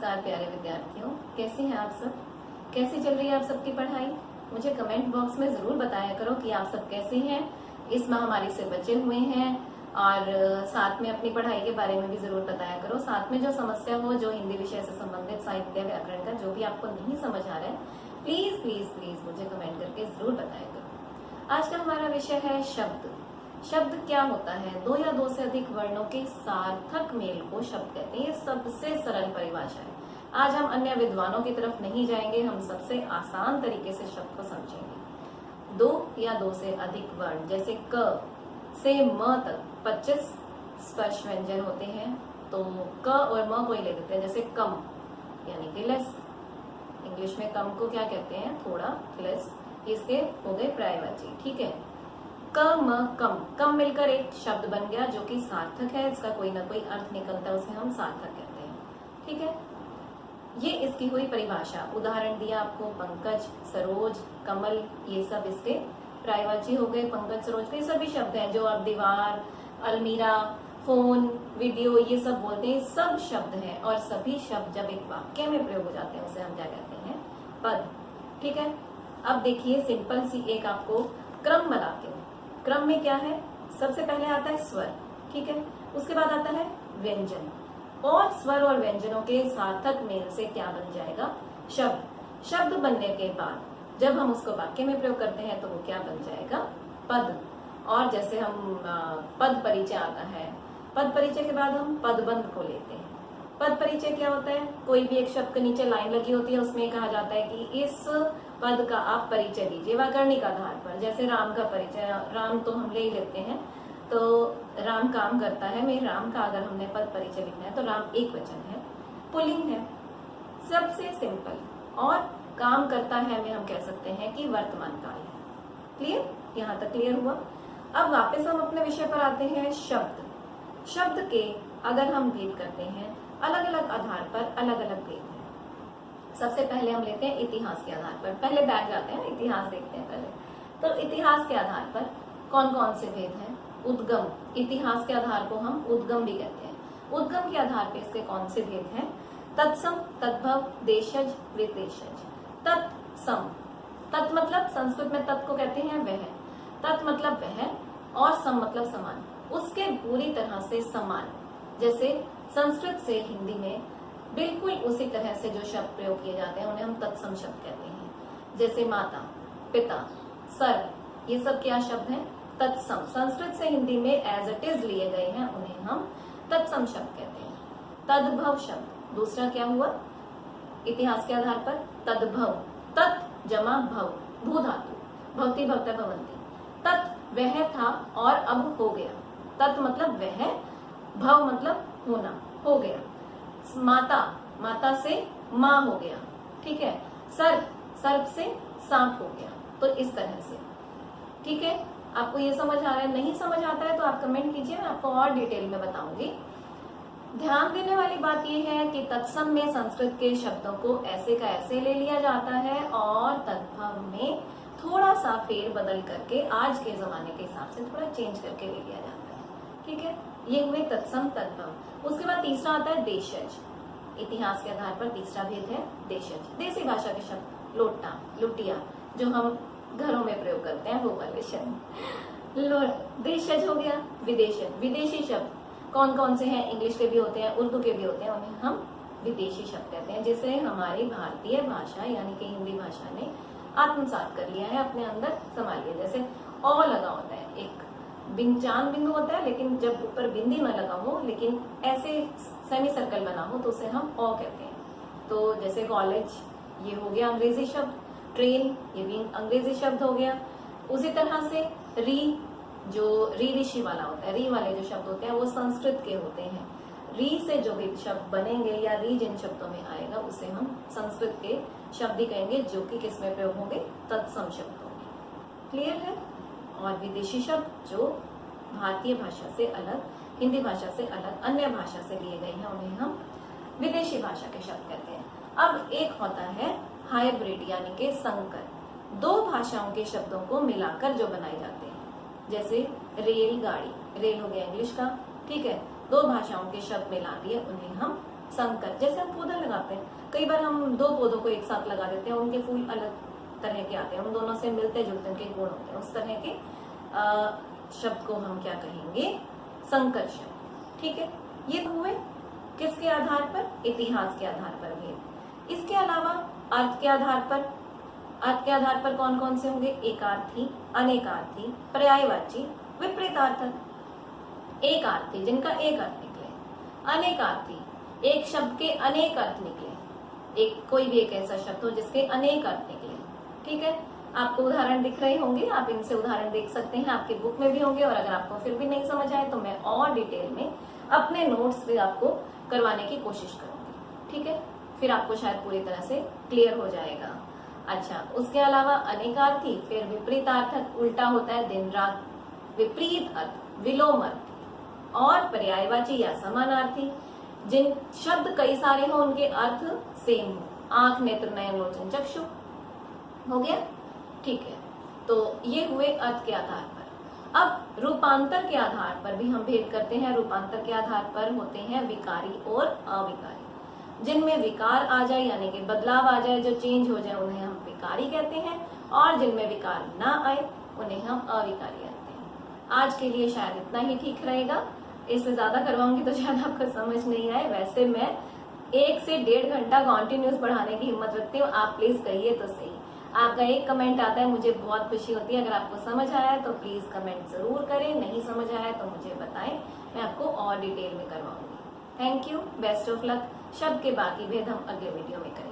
नमस्कार प्यारे विद्यार्थियों, कैसे हैं आप सब। कैसी चल रही है आप सबकी पढ़ाई। मुझे कमेंट बॉक्स में जरूर बताया करो कि आप सब कैसे हैं, इस महामारी से बचे हुए हैं। और साथ में अपनी पढ़ाई के बारे में भी जरूर बताया करो। साथ में जो समस्या हो, जो हिंदी विषय से संबंधित साहित्य व्याकरण का जो भी आपको नहीं समझ आ रहा है, प्लीज प्लीज प्लीज मुझे कमेंट करके जरूर बताया करो। आज का हमारा विषय है शब्द। शब्द क्या होता है? दो या दो से अधिक वर्णों के सार्थक मेल को शब्द कहते हैं। ये सबसे सरल परिभाषा है। आज हम अन्य विद्वानों की तरफ नहीं जाएंगे, हम सबसे आसान तरीके से शब्द को समझेंगे। दो या दो से अधिक वर्ण, जैसे क से म तक 25 स्पर्श व्यंजन होते हैं, तो क और म को ही ले लेते हैं। जैसे कम यानी कि लेस, इंग्लिश में कम को क्या कहते हैं? थोड़ा, लेस। इसके हो गए पर्यायवाची, ठीक है। कम कम कम मिलकर एक शब्द बन गया जो कि सार्थक है, इसका कोई ना कोई अर्थ निकलता है, उसे हम सार्थक कहते हैं, ठीक है। ये इसकी हुई परिभाषा। उदाहरण दिया आपको, पंकज, सरोज, कमल, ये सब इसके पर्यायवाची हो गए। पंकज, सरोज, ये सभी शब्द हैं जो आप दीवार, अलमीरा, फोन, वीडियो, ये सब बोलते हैं, सब शब्द हैं। और सभी शब्द जब एक वाक्य में प्रयोग हो जाते हैं उसे हम क्या कहते हैं? पद, ठीक है। अब देखिए सिंपल सी एक आपको क्रम बनाते हैं। क्रम में क्या है? सबसे पहले आता है स्वर, ठीक है। उसके बाद आता है व्यंजन, और स्वर और व्यंजनों के सार्थक मेल से क्या बन जाएगा? शब्द। शब्द बनने के बाद जब हम उसको वाक्य में प्रयोग करते हैं तो वो क्या बन जाएगा? पद। और जैसे हम पद परिचय आता है, पद परिचय के बाद हम पदबंध को लेते हैं। पद परिचय क्या होता है? कोई भी एक शब्द के नीचे लाइन लगी होती है, उसमें कहा जाता है कि इस पद का आप परिचय दीजिए व्याकरणिक आधार पर। जैसे राम का परिचय, राम तो हम ले ही लेते हैं, तो राम काम करता है में राम का अगर हमने पद परिचय लिखना है तो राम एक वचन है, पुल्लिंग है, सबसे सिंपल। और काम करता है में हम कह सकते हैं कि वर्तमान काल है। क्लियर? यहाँ तक क्लियर हुआ। अब वापस हम अपने विषय पर आते हैं। शब्द। शब्द के अगर हम भेद करते हैं, अलग अलग आधार पर अलग अलग भेद है। सबसे पहले हम लेते हैं इतिहास के आधार पर। पहले बैठ जाते हैं, इतिहास देखते हैं पहले। तो इतिहास के आधार पर कौन कौन से भेद हैं? उद्गम। इतिहास के आधार को हम उद्गम भी कहते हैं। उद्गम के आधार पर इसके कौन से भेद हैं? तत्सम, तद्भव, देशज, विदेशज। तत्सम, तत् मतलब संस्कृत में तत् को कहते हैं वह, तत् मतलब वह, और सम मतलब समान, उसके पूरी तरह से समान। जैसे संस्कृत से हिंदी में बिल्कुल उसी तरह से जो शब्द प्रयोग किए जाते हैं उन्हें हम तत्सम शब्द कहते हैं। जैसे माता, पिता, सर, ये सब क्या शब्द हैं? तत्सम। संस्कृत से हिंदी में एज इट इज लिए गए हैं, उन्हें हम तत्सम शब्द कहते हैं। तद्भव शब्द दूसरा क्या हुआ? इतिहास के आधार पर तद्भव, तत् जमा भव, भू धातु, भवती भवता भवंती। तत् वह था और अब हो गया। तत् मतलब वह, भव मतलब होना, हो गया। माता, माता से माँ हो गया, ठीक है। सर्प, सर्प से सांप हो गया। तो इस तरह से, ठीक है। आपको ये समझ आ रहा है? नहीं समझ आता है तो आप कमेंट कीजिए, मैं आपको और डिटेल में बताऊंगी। ध्यान देने वाली बात यह है कि तत्सम में संस्कृत के शब्दों को ऐसे का ऐसे ले लिया जाता है, और तद्भव में थोड़ा सा फेर बदल करके आज के जमाने के हिसाब से थोड़ा चेंज करके ले लिया जाता है, ठीक है। ये हुए तत्सम, तद्भव। उसके बाद तीसरा आता है देशज। इतिहास के आधार पर तीसरा भेद है देशज। देसी भाषा के शब्द, लोटा, लुटिया, जो हम घरों में प्रयोग करते हैं वो वाले शब्द। देशज हो गया। विदेशज, विदेशी शब्द कौन कौन से हैं? इंग्लिश के भी होते हैं, उर्दू के भी होते हैं, उन्हें हम विदेशी शब्द कहते हैं, जिसे हमारी भारतीय भाषा यानी कि हिंदी भाषा ने आत्मसात कर लिया है, अपने अंदर संभाल लिया। जैसे अ लगा होता है, एक चांद बिंदु होता है, लेकिन जब ऊपर बिंदी न लगा हो, लेकिन ऐसे सेमी सर्कल बना हो तो उसे हम अ कहते हैं। तो जैसे कॉलेज, ये हो गया अंग्रेजी शब्द। ट्रेन, ये भी अंग्रेजी शब्द हो गया। उसी तरह से री, जो री ऋषि वाला होता है, री वाले जो शब्द होते हैं वो संस्कृत के होते हैं। री से जो भी शब्द बनेंगे या री जिन शब्दों में आएगा उसे हम संस्कृत के शब्द ही कहेंगे, जो कि किसमें प्रयोग होंगे? तत्सम शब्द होंगे। क्लियर है? और विदेशी शब्द जो भारतीय भाषा से अलग, हिंदी भाषा से अलग, अन्य भाषा से लिए गए हैं, उन्हें हम विदेशी भाषा के शब्द कहते हैं। अब एक होता है हाइब्रिड यानी कि संकर, दो भाषाओं के शब्दों को मिलाकर जो बनाए जाते हैं। जैसे रेल गाड़ी, रेल हो गया इंग्लिश का, ठीक है। दो भाषाओं के शब्द मिला दिए, उन्हें हम संकर, जैसे हम पौधा लगाते हैं, कई बार हम दो पौधों को एक साथ लगा देते हैं, उनके फूल अलग तरह के आते हैं, उन दोनों से मिलते जुलते उनके गुण होते हैं, उस तरह के शब्द को हम क्या कहेंगे, संकर शब्द। ठीक है, ये हुए किसके आधार पर, इतिहास के आधार पर भेद। इसके अलावा अर्थ के आधार पर, अर्थ के आधार पर कौन कौन से होंगे, एकार्थी, अनेकार्थी, पर्यायवाची, विपरीतार्थक। एकार्थी जिनका एक अर्थ निकले, अनेकार्थी एक शब्द के अनेक अर्थ निकले, एक कोई भी एक ऐसा शब्द हो जिसके अनेक अर्थ निकले। ठीक है, आपको उदाहरण दिख रहे होंगे, आप इनसे उदाहरण देख सकते हैं, आपके बुक में भी होंगे, और अगर आपको फिर भी नहीं समझ आए तो मैं और डिटेल में अपने नोट्स से आपको करवाने की कोशिश करूंगी। ठीक है, फिर आपको शायद पूरी तरह से क्लियर हो जाएगा। अच्छा, उसके अलावा अनेकार्थी, फिर विपरीतार्थक, उल्टा होता है दिन रात, विपरीत अर्थ, विलोम अर्थ, और पर्यायवाची या समानार्थी, जिन शब्द कई सारे हो उनके अर्थ सेम हो, आंख, नेत्र, नयन, लोचन, चक्षु। हो गया, ठीक है। तो ये हुए अर्थ के आधार पर। अब रूपांतर के आधार पर भी हम भेद करते हैं। रूपांतर के आधार पर होते हैं विकारी और अविकारी। जिनमें विकार आ जाए यानी कि बदलाव आ जाए, जो चेंज हो जाए, उन्हें हम विकारी कहते हैं, और जिनमें विकार ना आए उन्हें हम अविकारी कहते हैं। आज के लिए शायद इतना ही ठीक रहेगा, इससे ज्यादा करवाऊंगी तो शायद आपको समझ नहीं आए। वैसे मैं 1 से 1.5 घंटा कॉन्टिन्यूस पढ़ाने की हिम्मत रखती हूँ, आप प्लीज कहिए तो सही। आपका एक कमेंट आता है, मुझे बहुत खुशी होती है। अगर आपको समझ आया तो प्लीज कमेंट जरूर करें, नहीं समझ आया तो मुझे बताएं, मैं आपको और डिटेल में करवाऊंगी। Thank you, best of luck. शब्द के बाकी भेद हम अगले वीडियो में करेंगे।